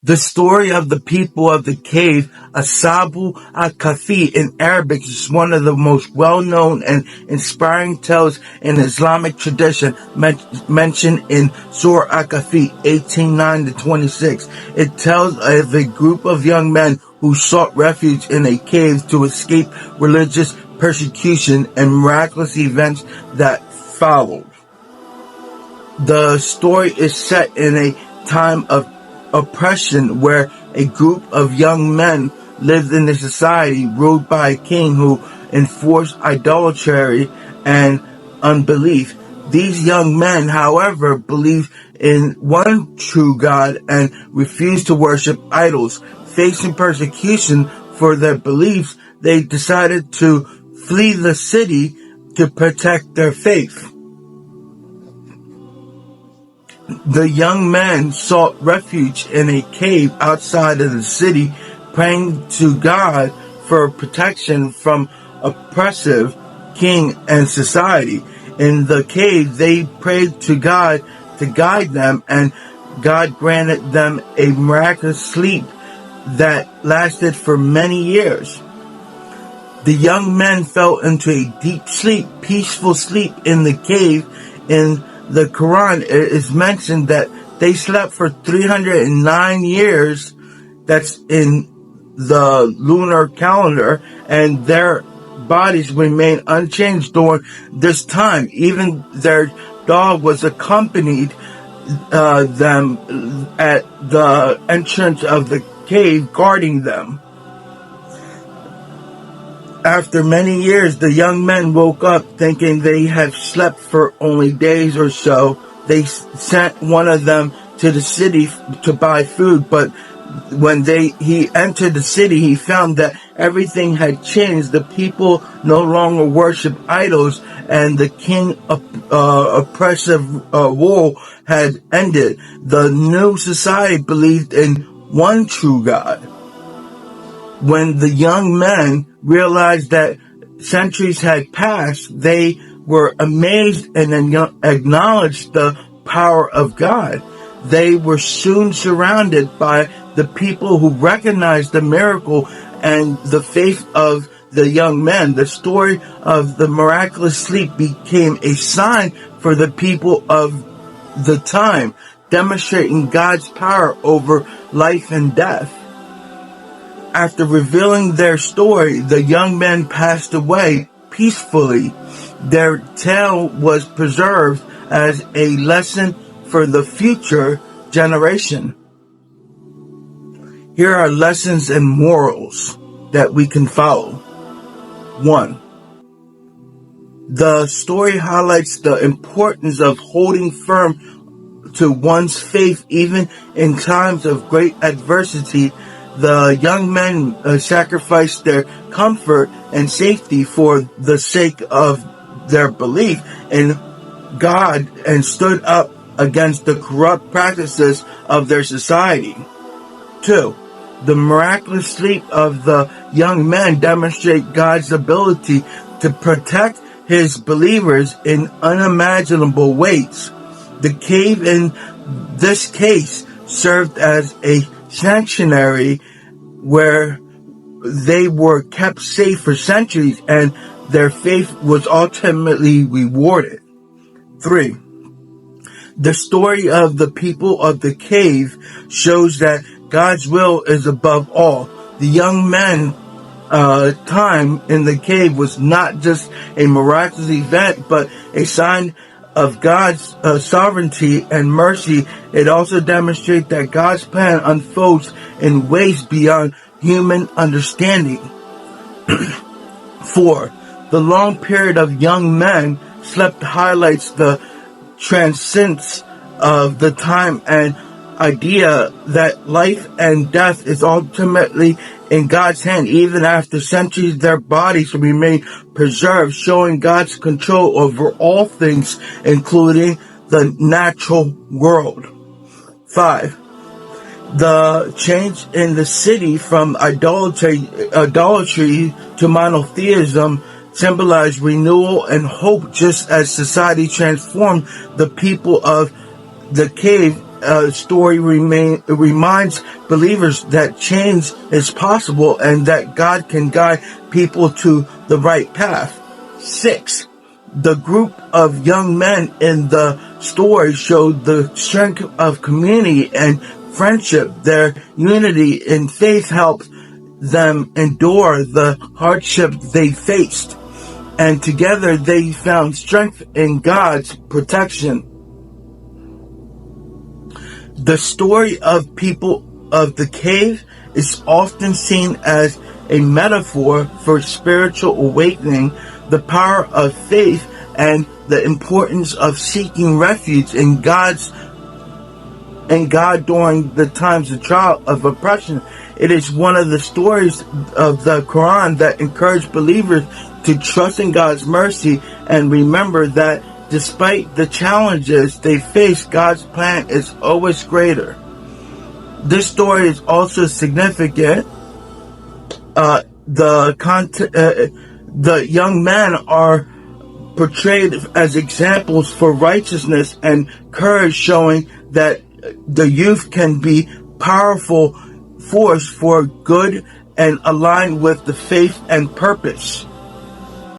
The story of the people of the cave, Ahl Al-Kahf in Arabic, is one of the most well-known and inspiring tales in Islamic tradition, mentioned in Surah Al-Kahf 18:9-26. It tells of a group of young men who sought refuge in a cave to escape religious persecution and miraculous events that followed. The story is set in a time of oppression where a group of young men lived in a society ruled by a king who enforced idolatry and unbelief. These young men, however, believed in one true God and refused to worship idols. Facing persecution for their beliefs, they decided to flee the city to protect their faith. The young men sought refuge in a cave outside of the city, praying to God for protection from oppressive king and society. In the cave, they prayed to God to guide them, and God granted them a miraculous sleep that lasted for many years. The young men fell into a deep sleep, peaceful sleep in the cave. In the Quran, it is mentioned that they slept for 309 years. That's in the lunar calendar, and their bodies remained unchanged during this time. Even their dog was accompanied them at the entrance of the cave, guarding them. After many years, the young men woke up thinking they had slept for only days or so. They sent one of them to the city to buy food, but when he entered the city, he found that everything had changed. The people no longer worshiped idols, and the king's oppressive rule had ended. The new society believed in one true God. When the young men realized that centuries had passed, they were amazed and acknowledged the power of God. They were soon surrounded by the people who recognized the miracle and the faith of the young men. The story of the miraculous sleep became a sign for the people of the time, demonstrating God's power over life and death. After revealing their story, the young men passed away peacefully. Their tale was preserved as a lesson for the future generation. Here are lessons and morals that we can follow. 1. The story highlights the importance of holding firm to one's faith even in times of great adversity. The young men sacrificed their comfort and safety for the sake of their belief in God and stood up against the corrupt practices of their society. 2. The miraculous sleep of the young men demonstrate God's ability to protect his believers in unimaginable ways. The cave in this case served as a sanctuary where they were kept safe for centuries, and their faith was ultimately rewarded. 3. The story of the people of the cave shows that God's will is above all. The young men time in the cave was not just a miraculous event, but a sign of God's sovereignty and mercy. It also demonstrates that God's plan unfolds in ways beyond human understanding. 4. The long period of young men slept highlights the transcendence of the time and idea that life and death is ultimately in God's hand. Even after centuries, their bodies remain preserved, showing God's control over all things, including the natural world. 5. The change in the city from idolatry to monotheism symbolized renewal and hope. Just as society transformed, the people of the cave story reminds believers that change is possible and that God can guide people to the right path. 6. The group of young men in the story showed the strength of community and friendship. Their unity in faith helped them endure the hardship they faced, and together they found strength in God's protection. The story of people of the cave is often seen as a metaphor for spiritual awakening, the power of faith, and the importance of seeking refuge in God during the times of trial of oppression. It is one of the stories of the Quran that encourage believers to trust in God's mercy and remember that despite the challenges they face, God's plan is always greater. This story is also significant. The young men are portrayed as examples for righteousness and courage, showing that the youth can be powerful force for good and aligned with the faith and purpose.